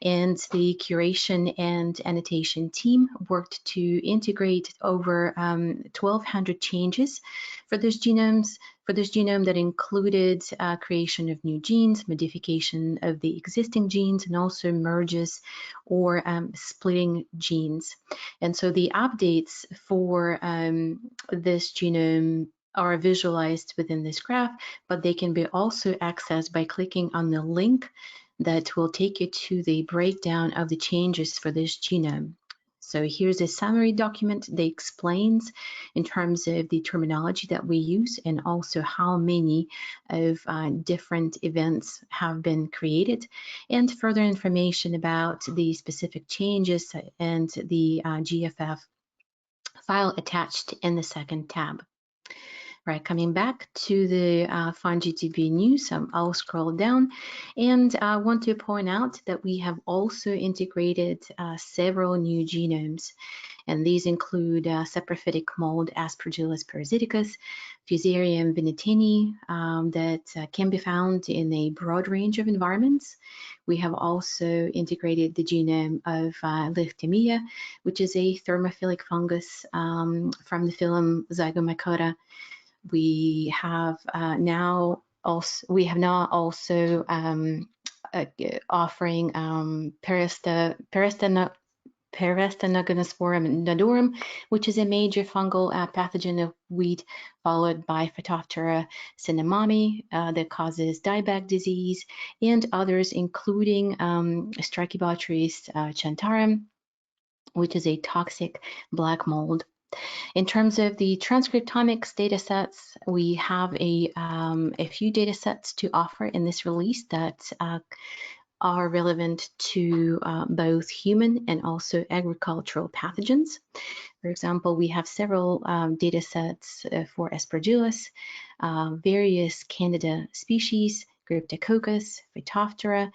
And the curation and annotation team worked to integrate over 1,200 changes for this genome that included creation of new genes, modification of the existing genes, and also merges or splitting genes. And so the updates for this genome are visualized within this graph, but they can be also accessed by clicking on the link that will take you to the breakdown of the changes for this genome. So here's a summary document that explains in terms of the terminology that we use and also how many of different events have been created, and further information about the specific changes and the GFF file attached in the second tab. Right, coming back to the FungiDB news, I'll scroll down, and I want to point out that we have also integrated several new genomes, and these include saprophytic mold Aspergillus parasiticus, Fusarium vinitini, that can be found in a broad range of environments. We have also integrated the genome of Lichtemia, which is a thermophilic fungus from the phylum Zygomycota. We have now also offering Parastenogonosporum nodorum, which is a major fungal pathogen of wheat, followed by Phytophthora cinnamomii that causes dieback disease, and others including Stachybotrys chantarum, which is a toxic black mold. In terms of the transcriptomics data sets, we have a few data sets to offer in this release that are relevant to both human and also agricultural pathogens. For example, we have several data sets for Aspergillus, various Candida species, Cryptococcus, Phytophthora,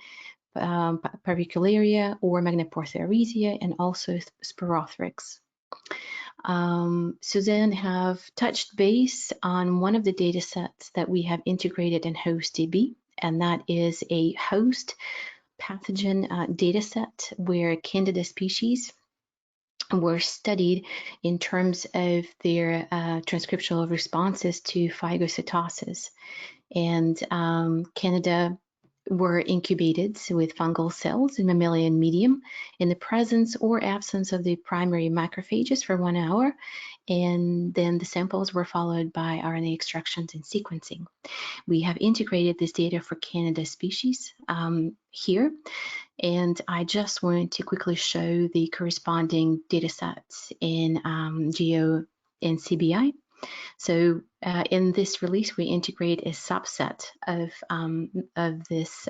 Parvicularia or Magnaportharesia, and also Sporothrix. Suzanne have touched base on one of the data sets that we have integrated in HostDB, and that is a host pathogen data set where Candida species were studied in terms of their transcriptional responses to phagocytosis. And Candida were incubated with fungal cells in mammalian medium in the presence or absence of the primary macrophages for 1 hour. And then the samples were followed by RNA extractions and sequencing. We have integrated this data for Candida species here. And I just wanted to quickly show the corresponding data sets in GEO and CBI. So in this release, we integrate a subset of this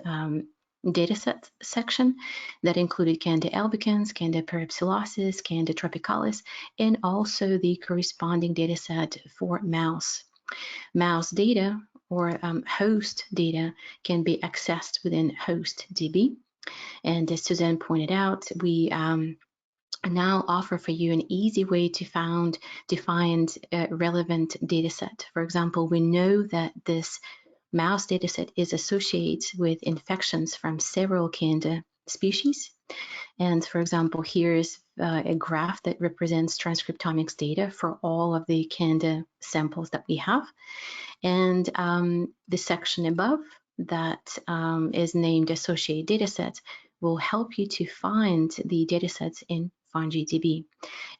dataset section that included Candida albicans, Candida parapsilosis, Candida tropicalis, and also the corresponding dataset for mouse. Mouse data or host data can be accessed within HostDB. And as Suzanne pointed out, we now offer for you an easy way to find a relevant dataset. For example, we know that this mouse dataset is associated with infections from several Candida species. And for example, here's a graph that represents transcriptomics data for all of the Candida samples that we have. And the section above that is named Associated Datasets will help you to find the datasets in FungiDB.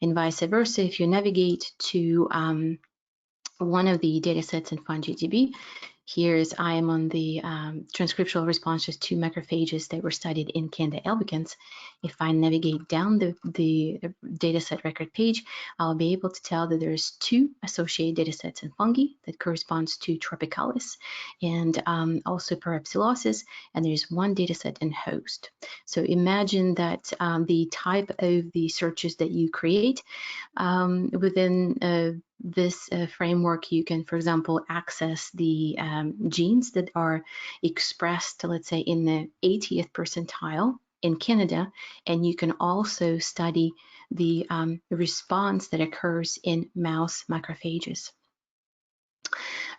And vice versa, if you navigate to one of the datasets in FungiDB, I am on the transcriptional responses to macrophages that were studied in Candida albicans. If I navigate down the dataset record page, I'll be able to tell that there's 2 associated datasets in fungi that corresponds to tropicalis and also parapsilosis, and there's 1 dataset in host. So imagine that the type of the searches that you create within this framework, you can, for example, access the genes that are expressed, let's say, in the 80th percentile in Candida, and you can also study the response that occurs in mouse macrophages.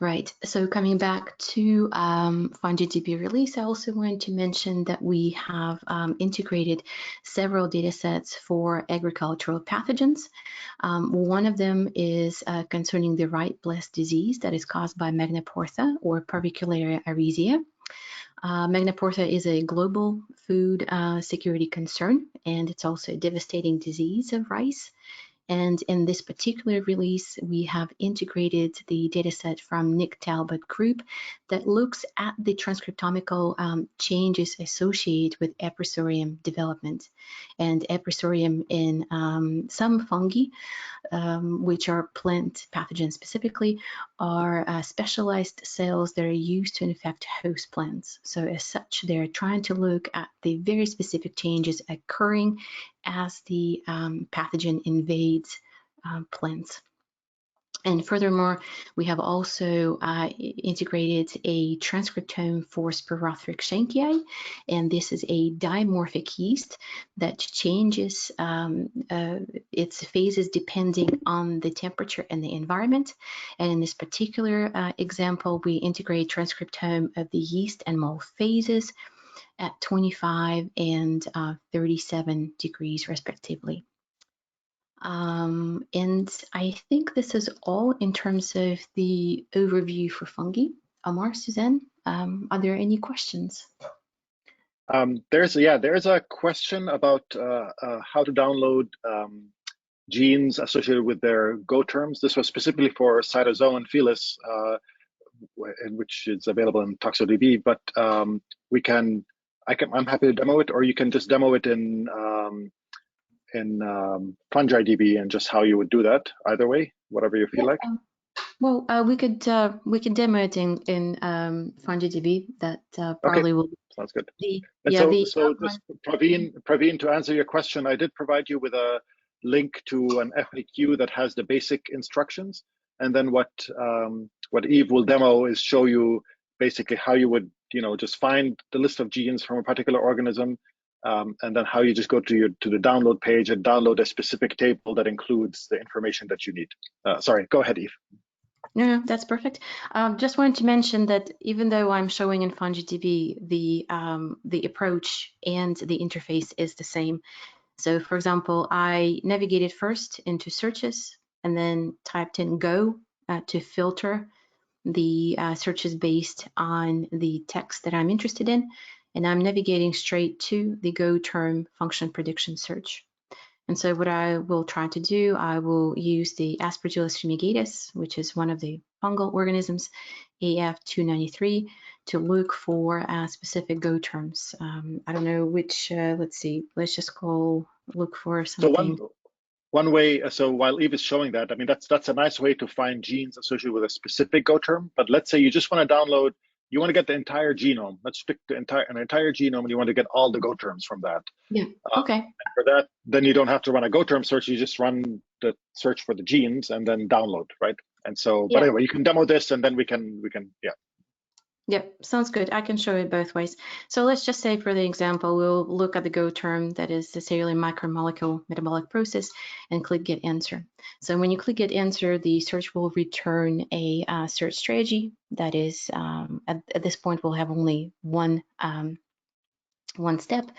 Right, so coming back to FungiDB Release, I also wanted to mention that we have integrated several data sets for agricultural pathogens. One of them is concerning the right blast disease that is caused by Magnaportha or Parvicularia aresia. Magnaportha is a global food security concern, and it's also a devastating disease of rice. And in this particular release, we have integrated the dataset from Nick Talbot group that looks at the transcriptomical changes associated with Aprisorium development. And Aprisorium in some fungi, which are plant pathogens specifically, are specialized cells that are used to infect host plants. So as such, they're trying to look at the very specific changes occurring as the pathogen invades plants. And furthermore, we have also integrated a transcriptome for Spirotheric shankiae, and this is a dimorphic yeast that changes its phases depending on the temperature and the environment. And in this particular example, we integrate transcriptome of the yeast and mold phases at 25 and 37 degrees respectively. And I think this is all in terms of the overview for fungi. Omar, Suzanne, are there any questions? There's a question about how to download genes associated with their Go terms. This was specifically for Cytozoa and Felis, which is available in ToxoDB. But I'm happy to demo it, or you can just demo it in FungiDB and just how you would do that. Either way, whatever you feel like. Well, we could demo it in FungiDB. That probably will. Sounds good. So just Praveen, to answer your question, I did provide you with a link to an FAQ that has the basic instructions, and then what Eve will demo is show you basically how you would just find the list of genes from a particular organism. And then how you just go to the download page and download a specific table that includes the information that you need. Sorry, go ahead, Eve. No, that's perfect. Just wanted to mention that even though I'm showing in FungiDB, the approach and the interface is the same. So for example, I navigated first into searches and then typed in Go to filter the searches based on the text that I'm interested in. And I'm navigating straight to the Go term function prediction search. And so what I will try to do, I will use the Aspergillus fumigatus, which is one of the fungal organisms, AF293, to look for specific Go terms. I don't know which, let's see, let's just look for something. So one way, so while Eve is showing that, I mean, that's a nice way to find genes associated with a specific Go term. But let's say you just want to download, you want to get the entire genome. Let's pick an entire genome, and you want to get all the Go terms from that. Yeah. Okay. For that, then you don't have to run a Go term search. You just run the search for the genes and then download, right? And so, but anyway, you can demo this, and then we can, yeah. Yep, sounds good. I can show it both ways. So let's just say for the example, we'll look at the Go term, that is the cellular macromolecule metabolic process, and click Get Answer. So when you click Get Answer, the search will return a search strategy. That is, at this point, we'll have only one step.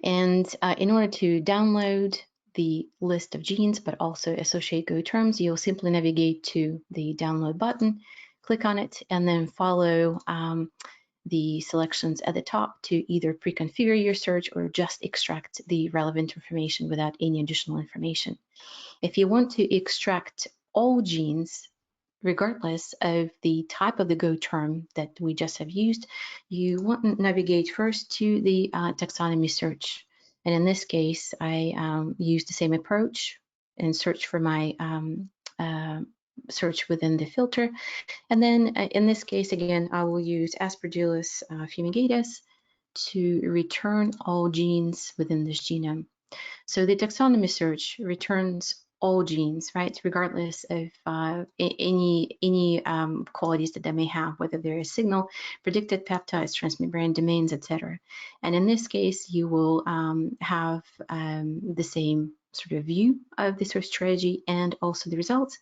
And in order to download the list of genes, but also associate Go terms, you'll simply navigate to the download button, click on it, and then follow the selections at the top to either pre-configure your search or just extract the relevant information without any additional information. If you want to extract all genes, regardless of the type of the Go term that we just have used, you want to navigate first to the taxonomy search. And in this case, I use the same approach and search for my search within the filter. And then in this case, again, I will use Aspergillus fumigatus to return all genes within this genome. So the taxonomy search returns all genes, right, regardless of any qualities that they may have, whether they're a signal, predicted peptides, transmembrane domains, etc. And in this case, you will have the same sort of view of the search strategy and also the results.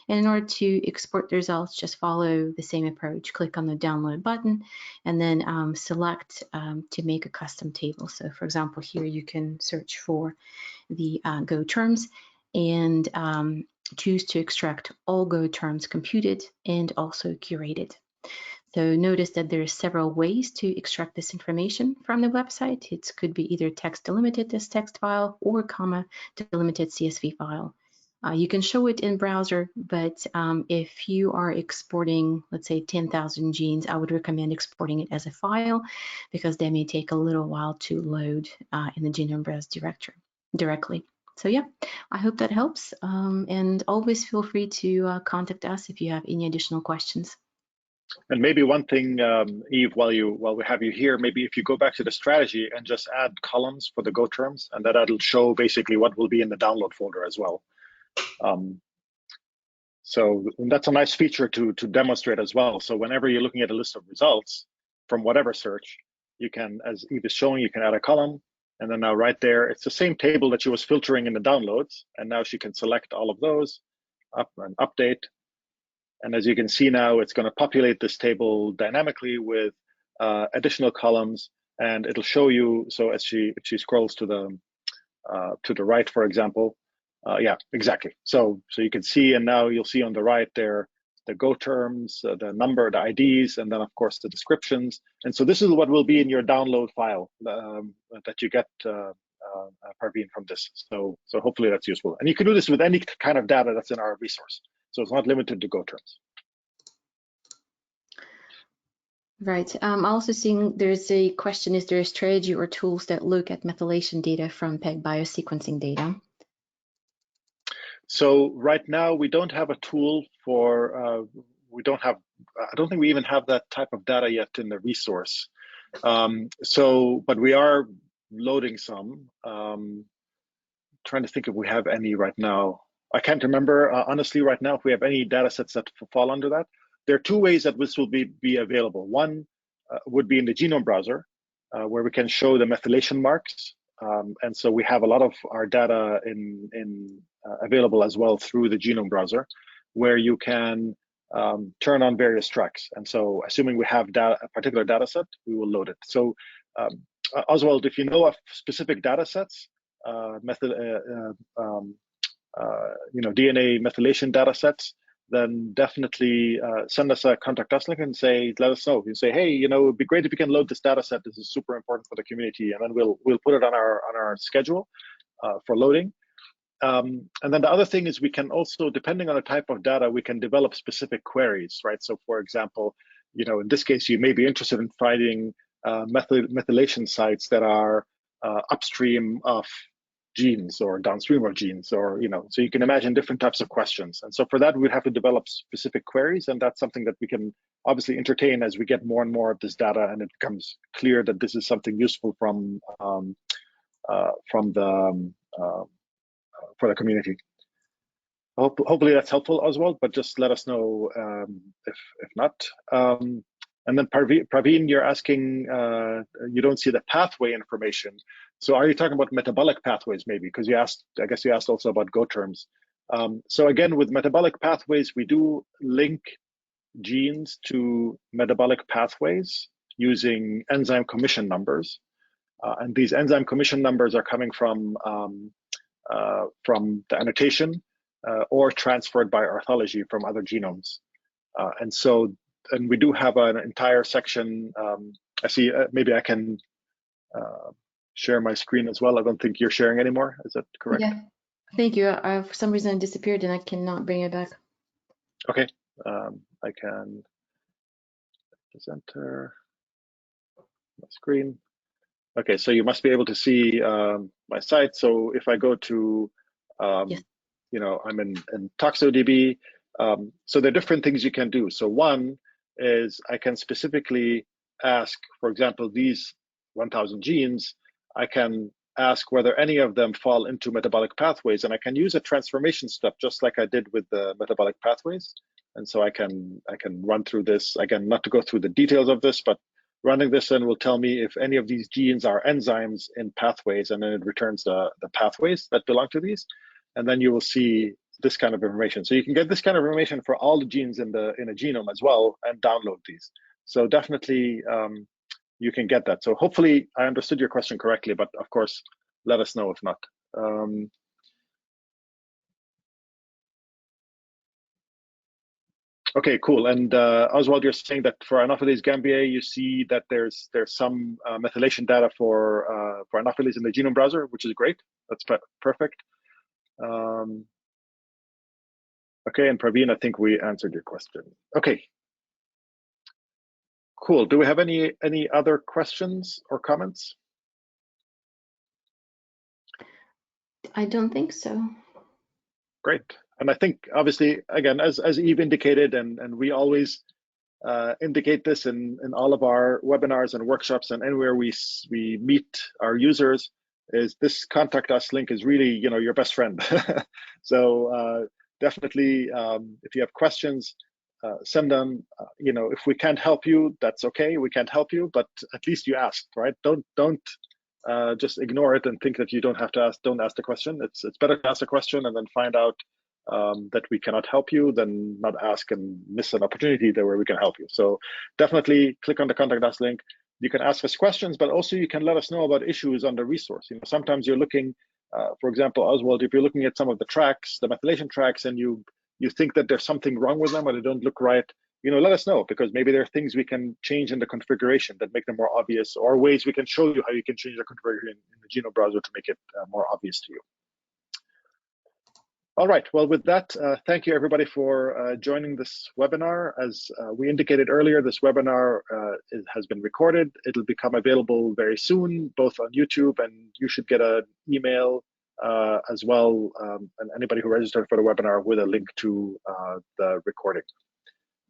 And in order to export the results, just follow the same approach. Click on the download button and then select to make a custom table. So for example, here you can search for the Go terms and choose to extract all Go terms computed and also curated. So notice that there are several ways to extract this information from the website. It could be either text delimited as text file or comma delimited CSV file. You can show it in browser, but if you are exporting, let's say 10,000 genes, I would recommend exporting it as a file because they may take a little while to load in the genome browse directly. So yeah, I hope that helps. And always feel free to contact us if you have any additional questions. And maybe one thing, Eve, while we have you here, maybe if you go back to the strategy and just add columns for the Go terms, and that'll show basically what will be in the download folder as well. So that's a nice feature to demonstrate as well. So whenever you're looking at a list of results from whatever search, you can, as Eve is showing, you can add a column, and then now right there, it's the same table that she was filtering in the downloads, and now she can select all of those, up and update. And as you can see now, it's going to populate this table dynamically with additional columns, and it'll show you. So as she scrolls to the right, for example, yeah, exactly. So you can see, and now you'll see on the right there the Go terms, the number, the IDs, and then of course the descriptions. And so this is what will be in your download file that you get, Parveen, from this. So hopefully that's useful. And you can do this with any kind of data that's in our resource. So it's not limited to Go terms. Right. I'm also seeing there's a question, is there a strategy or tools that look at methylation data from PEG biosequencing data? So right now we don't have a tool for, I don't think we even have that type of data yet in the resource. But we are loading some. Trying to think if we have any right now. I can't remember, honestly, right now, if we have any data sets that fall under that. There are two ways that this will be available. One would be in the genome browser, where we can show the methylation marks. And so we have a lot of our data available as well through the genome browser, where you can turn on various tracks. And so assuming we have a particular data set, we will load it. So Oswald, if you know of specific data sets, DNA methylation data sets, then definitely send us a contact us link and say, let us know. You say, hey, it would be great if you can load this data set. This is super important for the community, and then we'll put it on our schedule for loading. And then the other thing is we can also, depending on the type of data, we can develop specific queries, right? So for example, in this case, you may be interested in finding methylation sites that are upstream of genes or downstream of genes, or so you can imagine different types of questions. And so for that, we'd have to develop specific queries, and that's something that we can obviously entertain as we get more and more of this data, and it becomes clear that this is something useful for the community. Hopefully that's helpful, Oswald, but just let us know if not. And then Praveen, you're asking, you don't see the pathway information. So are you talking about metabolic pathways maybe? Because I guess you asked also about Go terms. So again, with metabolic pathways, we do link genes to metabolic pathways using enzyme commission numbers. And these enzyme commission numbers are coming from the annotation or transferred by orthology from other genomes. And we do have an entire section. I see, maybe I can share my screen as well. I don't think you're sharing anymore. Is that correct? Yeah, thank you. For some reason, it disappeared and I cannot bring it back. Okay, I can just enter my screen. Okay, so you must be able to see my site. So if I go to, Yes. I'm in ToxoDB. So there are different things you can do. So one is I can specifically ask, for example, these 1,000 genes, I can ask whether any of them fall into metabolic pathways, and I can use a transformation step just like I did with the metabolic pathways. And so I can run through this, again, not to go through the details of this, but running this in will tell me if any of these genes are enzymes in pathways, and then it returns the pathways that belong to these. And then you will see this kind of information. So you can get this kind of information for all the genes in a genome as well and download these. So definitely you can get that. So hopefully I understood your question correctly, but of course, let us know if not. Okay, cool. And Oswald, you're saying that for Anopheles gambiae, you see that there's some methylation data for Anopheles in the genome browser, which is great. That's perfect. Okay, and Praveen, I think we answered your question. Okay, cool. Do we have any other questions or comments? I don't think so. Great. And I think, obviously, again, as Eve indicated, and we always indicate this in all of our webinars and workshops and anywhere we meet our users, is this contact us link is really, your best friend. So definitely, if you have questions, send them. If we can't help you, that's okay. We can't help you, but at least you asked, right? Don't just ignore it and think that you don't have to ask. Don't ask the question. It's better to ask a question and then find out that we cannot help you than not ask and miss an opportunity there where we can help you. So definitely click on the contact us link. You can ask us questions, but also you can let us know about issues on the resource. Sometimes you're looking, for example, Oswald, if you're looking at some of the tracks, the methylation tracks, and you think that there's something wrong with them or they don't look right, let us know, because maybe there are things we can change in the configuration that make them more obvious, or ways we can show you how you can change the configuration in the genome browser to make it more obvious to you. All right, well, with that, thank you everybody for joining this webinar. As we indicated earlier, this webinar has been recorded. It'll become available very soon, both on YouTube, and you should get an email as well, and anybody who registered for the webinar with a link to the recording.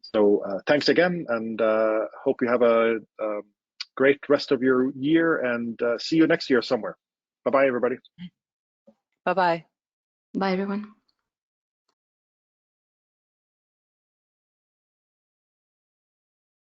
So thanks again, and hope you have a great rest of your year, and see you next year somewhere. Bye-bye, everybody. Bye-bye. Bye, everyone.